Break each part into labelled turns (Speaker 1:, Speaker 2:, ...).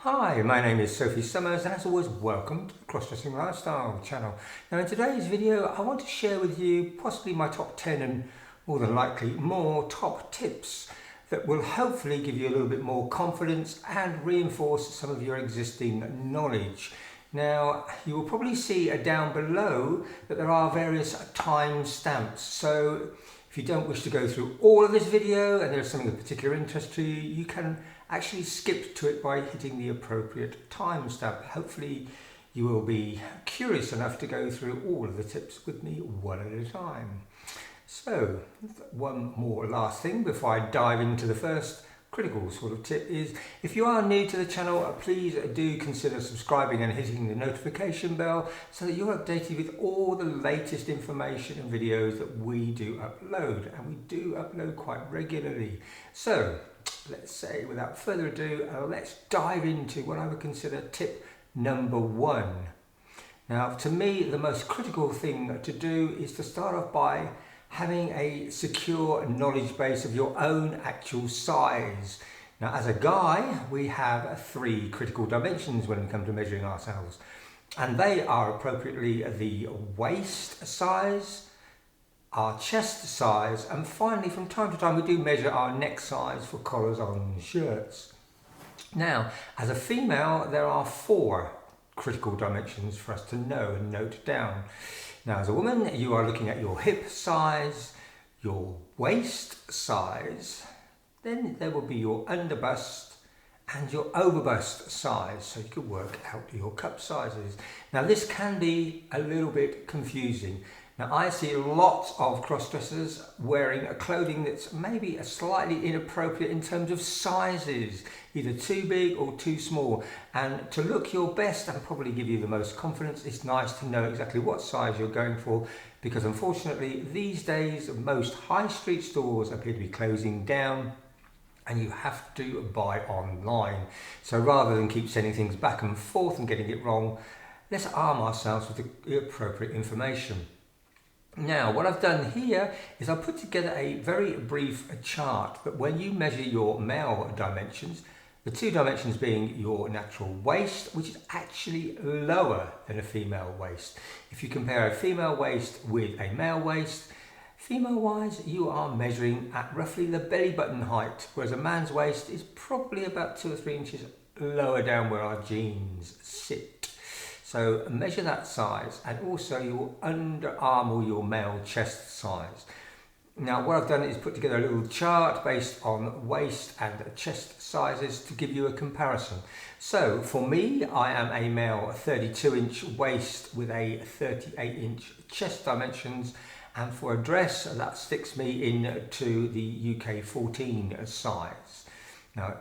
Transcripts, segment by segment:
Speaker 1: Hi, my name is Sophie Summers and as always welcome to the Crossdressing Lifestyle channel. Now in today's video I want to share with you possibly my top 10 and more than likely more top tips that will hopefully give you a little bit more confidence and reinforce some of your existing knowledge. Now you will probably see down below that there are various time stamps, so if you don't wish to go through all of this video and there's something of particular interest to you, you can actually skip to it by hitting the appropriate timestamp. Hopefully you will be curious enough to go through all of the tips with me one at a time. So one more last thing before I dive into the first critical sort of tip is, if you are new to the channel, please do consider subscribing and hitting the notification bell so that you're updated with all the latest information and videos that we do upload, and we do upload quite regularly. So let's say without further ado, let's dive into what I would consider tip number one. Now to me the most critical thing to do is to start off by having a secure knowledge base of your own actual size. Now as a guy we have three critical dimensions when we come to measuring ourselves, and they are appropriately the waist size, our chest size, and finally from time to time we do measure our neck size for collars on shirts. Now as a female there are four critical dimensions for us to know and note down. Now as a woman you are looking at your hip size, your waist size, then there will be your underbust and your overbust size, so you could work out your cup sizes. Now this can be a little bit confusing. Now I see lots of cross-dressers wearing a clothing that's maybe slightly inappropriate in terms of sizes, either too big or too small. And to look your best and probably give you the most confidence, it's nice to know exactly what size you're going for, because unfortunately these days most high street stores appear to be closing down and you have to buy online. So rather than keep sending things back and forth and getting it wrong, let's arm ourselves with the appropriate information. Now what I've done here is I've put together a very brief chart that when you measure your male dimensions, the two dimensions being your natural waist, which is actually lower than a female waist. If you compare a female waist with a male waist, female wise you are measuring at roughly the belly button height, whereas a man's waist is probably about 2 or 3 inches lower down where our jeans sit. So measure that size, and also your underarm or your male chest size. Now what I've done is put together a little chart based on waist and chest sizes to give you a comparison. So for me, I am a male 32-inch waist with a 38-inch chest dimensions, and for a dress that sticks me into the UK 14 size. Now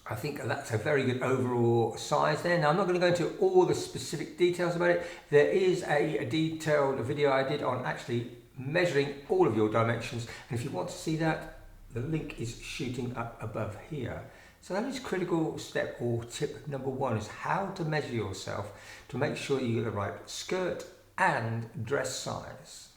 Speaker 1: I think that's a very good overall size there. Now I'm not going to go into all the specific details about it. There is a detailed video I did on actually measuring all of your dimensions, and if you want to see that, the link is shooting up above here. So that is critical step or tip number one, is how to measure yourself to make sure you get the right skirt and dress size.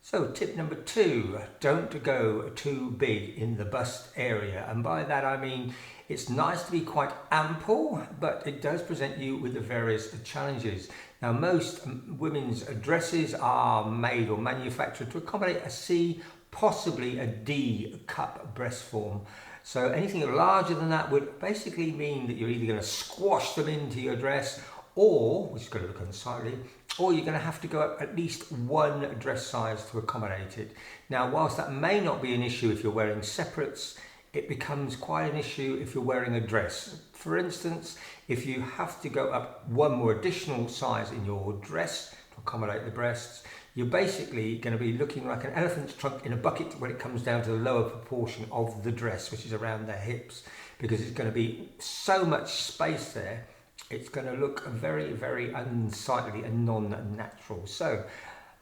Speaker 1: So tip number two, don't go too big in the bust area, and by that I mean it's nice to be quite ample, but it does present you with the various challenges. Now most women's dresses are made or manufactured to accommodate a C, possibly a D cup breast form. So anything larger than that would basically mean that you're either going to squash them into your dress, or, which is going to look unsightly, or you're going to have to go up at least one dress size to accommodate it. Now whilst that may not be an issue if you're wearing separates, it becomes quite an issue if you're wearing a dress. For instance, if you have to go up one more additional size in your dress to accommodate the breasts, you're basically going to be looking like an elephant's trunk in a bucket when it comes down to the lower proportion of the dress, which is around the hips, because it's going to be so much space there. It's going to look very, very unsightly and non-natural. So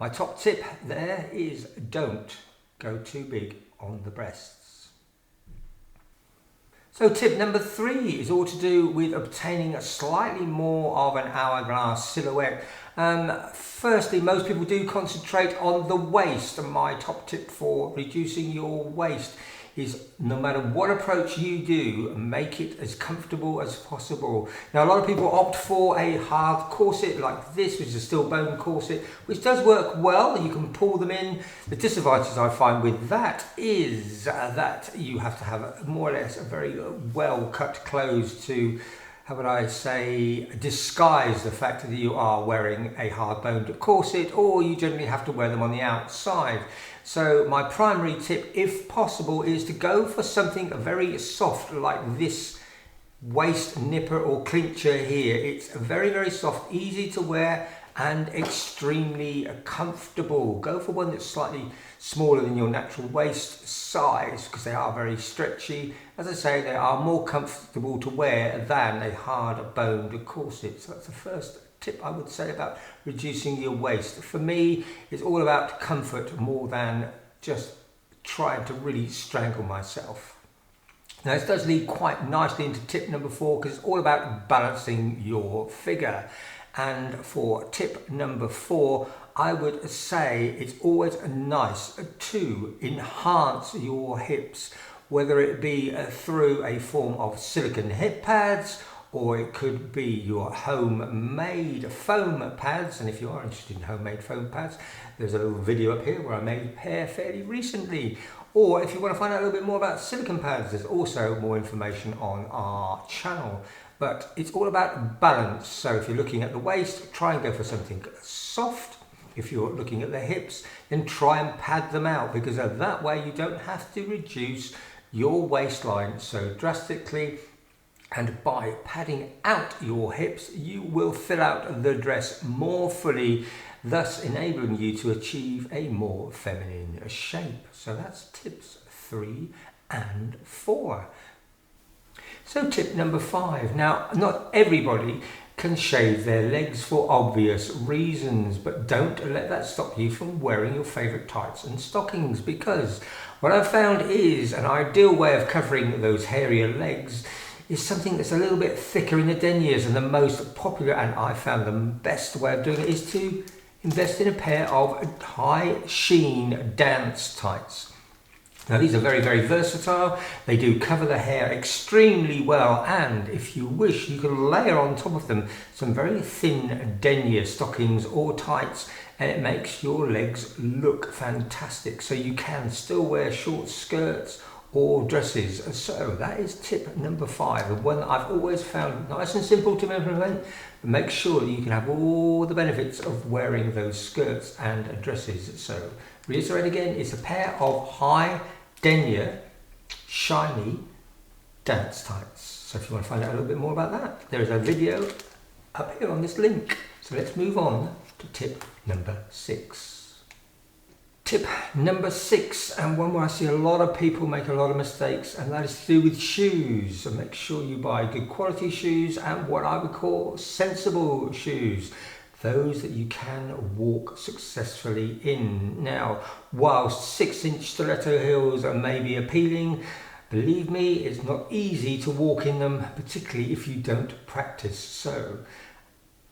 Speaker 1: my top tip there is don't go too big on the breasts. So tip number three is all to do with obtaining a slightly more of an hourglass silhouette. Firstly, most people do concentrate on the waist, and my top tip for reducing your waist is no matter what approach you do, make it as comfortable as possible. Now, a lot of people opt for a hard corset like this, which is a steel bone corset, which does work well. You can pull them in. The disadvantage I find with that is that you have to have more or less a very well cut clothes to, how would I say, disguise the fact that you are wearing a hard-boned corset, or you generally have to wear them on the outside. So my primary tip, if possible, is to go for something very soft like this waist nipper or clincher here. It's very, very soft, easy to wear, and extremely comfortable. Go for one that's slightly smaller than your natural waist size, because they are very stretchy. As I say, they are more comfortable to wear than a hard-boned corset. So that's the first tip I would say about reducing your waist. For me, it's all about comfort more than just trying to really strangle myself. Now, this does lead quite nicely into tip number 4, because it's all about balancing your figure. And for tip number 4, I would say it's always nice to enhance your hips, whether it be through a form of silicone hip pads, or it could be your homemade foam pads. And if you are interested in homemade foam pads, there's a little video up here where I made a pair fairly recently. Or if you want to find out a little bit more about silicone pads, there's also more information on our channel. But it's all about balance. So if you're looking at the waist, try and go for something soft. If you're looking at the hips, then try and pad them out, because that way you don't have to reduce your waistline so drastically. And by padding out your hips, you will fill out the dress more fully, thus enabling you to achieve a more feminine shape. So that's tips 3 and 4. So tip number 5. Now, not everybody can shave their legs for obvious reasons, but don't let that stop you from wearing your favourite tights and stockings, because what I've found is an ideal way of covering those hairier legs is something that's a little bit thicker in the deniers, and the most popular, and I found the best way of doing it, is to invest in a pair of high sheen dance tights. Now, these are very, very versatile. They do cover the hair extremely well, and if you wish, you can layer on top of them some very thin denier stockings or tights, and it makes your legs look fantastic. So you can still wear short skirts or dresses. So that is tip number 5, the one that I've always found nice and simple to implement, but make sure that you can have all the benefits of wearing those skirts and dresses. So reiterate again, it's a pair of high denier shiny dance tights. So if you want to find out a little bit more about that, there is a video up here on this link. So let's move on to tip number 6. Tip number 6, and one where I see a lot of people make a lot of mistakes, and that is to do with shoes. So make sure you buy good quality shoes and what I would call sensible shoes, those that you can walk successfully in. Now, whilst 6-inch stiletto heels are maybe appealing, believe me, it's not easy to walk in them, particularly if you don't practice. So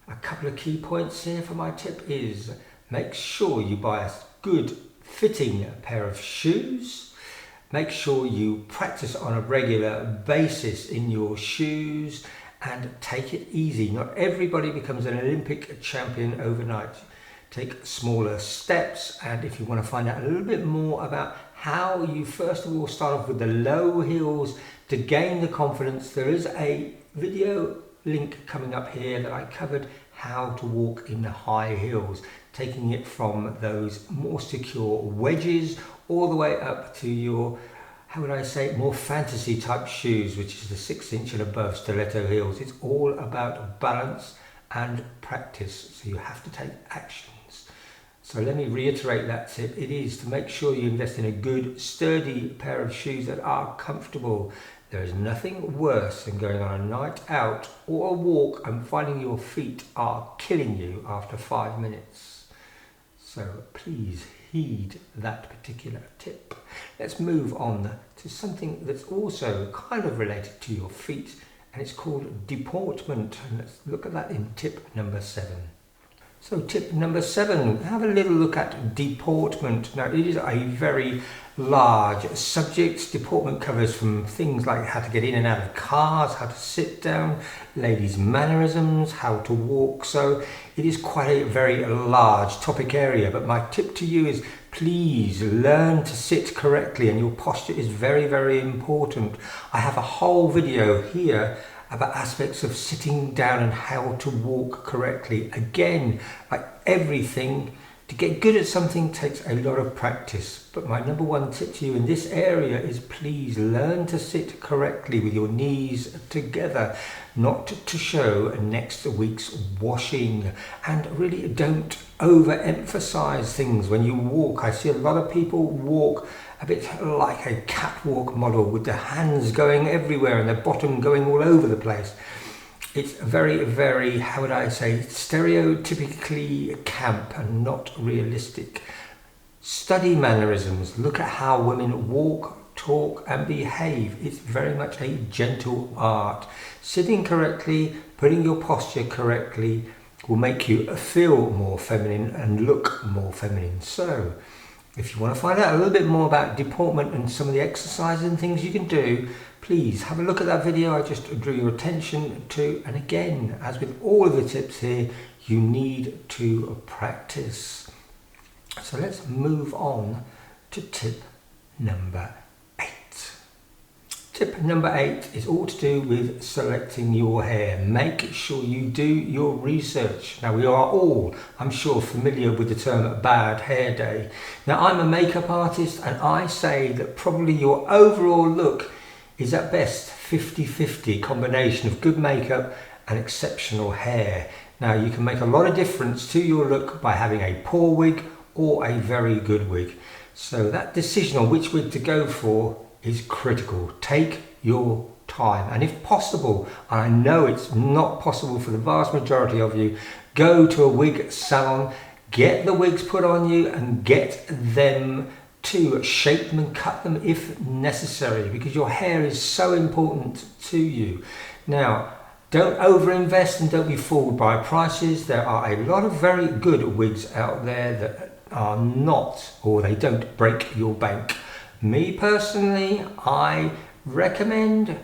Speaker 1: a couple of key points here for my tip is make sure you buy a good fitting pair of shoes. Make sure you practice on a regular basis in your shoes, and take it easy. Not everybody becomes an Olympic champion overnight. Take smaller steps, and if you want to find out a little bit more about how you first of all start off with the low heels to gain the confidence, there is a video link coming up here that I covered how to walk in the high heels, taking it from those more secure wedges all the way up to your, how would I say, more fantasy type shoes, which is the 6-inch and above stiletto heels. It's all about balance and practice, so you have to take actions. So let me reiterate that tip. It is to make sure you invest in a good, sturdy pair of shoes that are comfortable. There is nothing worse than going on a night out or a walk and finding your feet are killing you after 5 minutes. So please heed that particular tip. Let's move on to something that's also kind of related to your feet, and it's called deportment. And let's look at that in tip number 7. So tip number 7, have a little look at deportment. Now it is a very large subject. Deportment covers from things like how to get in and out of cars, how to sit down, ladies' mannerisms, how to walk. So it is quite a very large topic area, but my tip to you is please learn to sit correctly, and your posture is very, very important. I have a whole video here about aspects of sitting down and how to walk correctly. Again, like everything, to get good at something takes a lot of practice. But my number 1 tip to you in this area is please learn to sit correctly with your knees together, not to show next week's washing. And really don't overemphasize things when you walk. I see a lot of people walk a bit like a catwalk model with their hands going everywhere and their bottom going all over the place. It's very, very, how would I say, stereotypically camp and not realistic. Study mannerisms. Look at how women walk, talk and behave. It's very much a gentle art. Sitting correctly, putting your posture correctly will make you feel more feminine and look more feminine. So if you want to find out a little bit more about deportment and some of the exercises and things you can do, please have a look at that video I just drew your attention to. And again, as with all of the tips here, you need to practice. So let's move on to tip number 8. Tip number 8 is all to do with selecting your hair. Make sure you do your research. Now we are all, I'm sure, familiar with the term bad hair day. Now I'm a makeup artist and I say that probably your overall look is at best 50-50 combination of good makeup and exceptional hair. Now you can make a lot of difference to your look by having a poor wig or a very good wig. So that decision on which wig to go for is critical. Take your time, and if possible, and I know it's not possible for the vast majority of you, go to a wig salon, get the wigs put on you and get them to shape them and cut them if necessary, because your hair is so important to you. Now, don't overinvest and don't be fooled by prices. There are a lot of very good wigs out there that are not, or they don't break your bank. Me personally, I recommend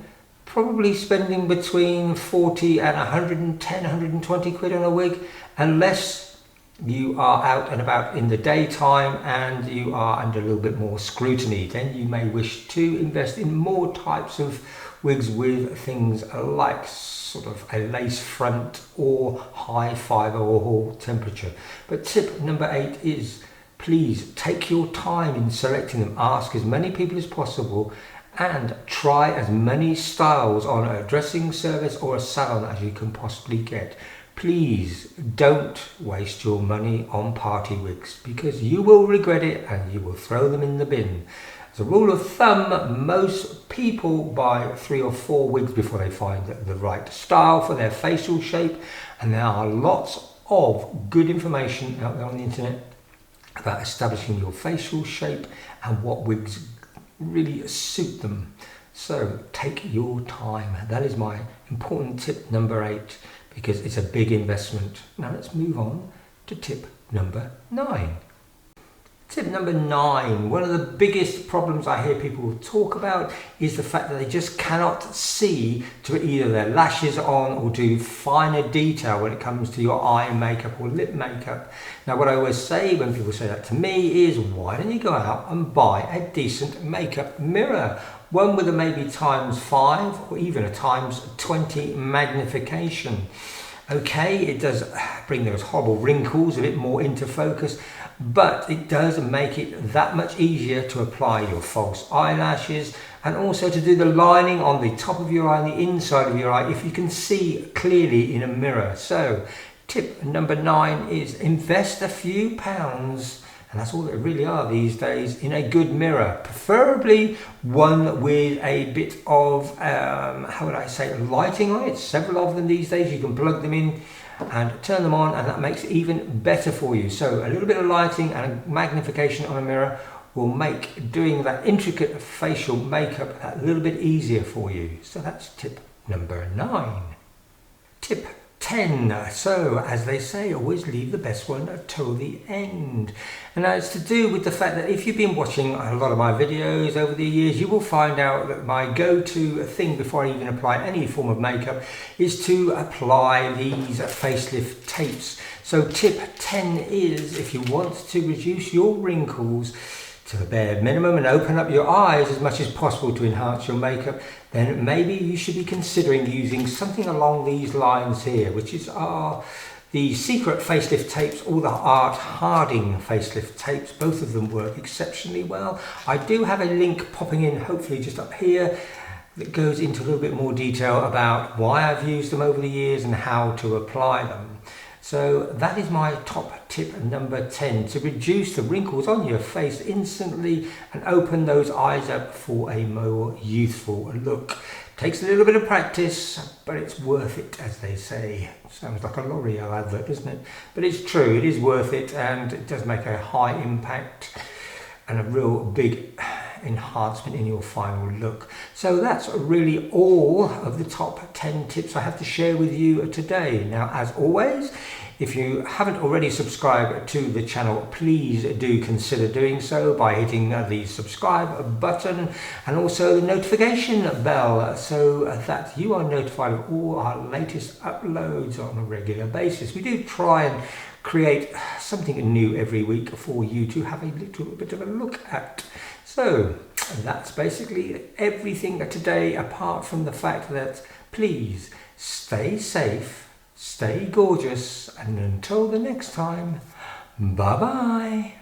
Speaker 1: probably spending between 40 and 110, 120 quid on a wig, unless you are out and about in the daytime and you are under a little bit more scrutiny. Then you may wish to invest in more types of wigs with things like sort of a lace front or high fibre or temperature. But tip number 8 is please take your time in selecting them. Ask as many people as possible and try as many styles on a dressing service or a salon as you can possibly get. Please don't waste your money on party wigs, because you will regret it and you will throw them in the bin. As a rule of thumb, most people buy 3 or 4 wigs before they find the right style for their facial shape, and there are lots of good information out there on the internet about establishing your facial shape and what wigs really suit them. So take your time. That is my important tip number 8, because it's a big investment. Now let's move on to tip number 9. Tip number 9, one of the biggest problems I hear people talk about is the fact that they just cannot see to put either their lashes on or do finer detail when it comes to your eye makeup or lip makeup. Now what I always say when people say that to me is, why don't you go out and buy a decent makeup mirror? One with a maybe ×5 or even a ×20 magnification. Okay, it does bring those horrible wrinkles a bit more into focus, but it does make it that much easier to apply your false eyelashes and also to do the lining on the top of your eye and the inside of your eye if you can see clearly in a mirror. So tip number 9 is invest a few pounds, and that's all they really are these days, in a good mirror, preferably one with a bit of, how would I say, lighting on it. Several of them these days, you can plug them in and turn them on, and that makes it even better for you. So a little bit of lighting and a magnification on a mirror will make doing that intricate facial makeup a little bit easier for you. So that's tip number 9. Tip 10. So, as they say, always leave the best one till the end. And it's to do with the fact that if you've been watching a lot of my videos over the years, you will find out that my go-to thing before I even apply any form of makeup is to apply these facelift tapes. So tip 10 is, if you want to reduce your wrinkles to the bare minimum and open up your eyes as much as possible to enhance your makeup, then maybe you should be considering using something along these lines here, which is the secret facelift tapes or the Art Harding facelift tapes. Both of them work exceptionally well. I do have a link popping in, hopefully just up here, that goes into a little bit more detail about why I've used them over the years and how to apply them. So that is my top tip number 10, to reduce the wrinkles on your face instantly and open those eyes up for a more youthful look. Takes a little bit of practice, but it's worth it, as they say. Sounds like a L'Oreal advert, doesn't it? But it's true, it is worth it, and it does make a high impact and a real big enhancement in your final look. So that's really all of the top 10 tips I have to share with you today. Now, as always, if you haven't already subscribed to the channel, please do consider doing so by hitting the subscribe button and also the notification bell, so that you are notified of all our latest uploads on a regular basis. We do try and create something new every week for you to have a little bit of a look at. So that's basically everything today, apart from the fact that please stay safe, stay gorgeous, and until the next time, bye bye.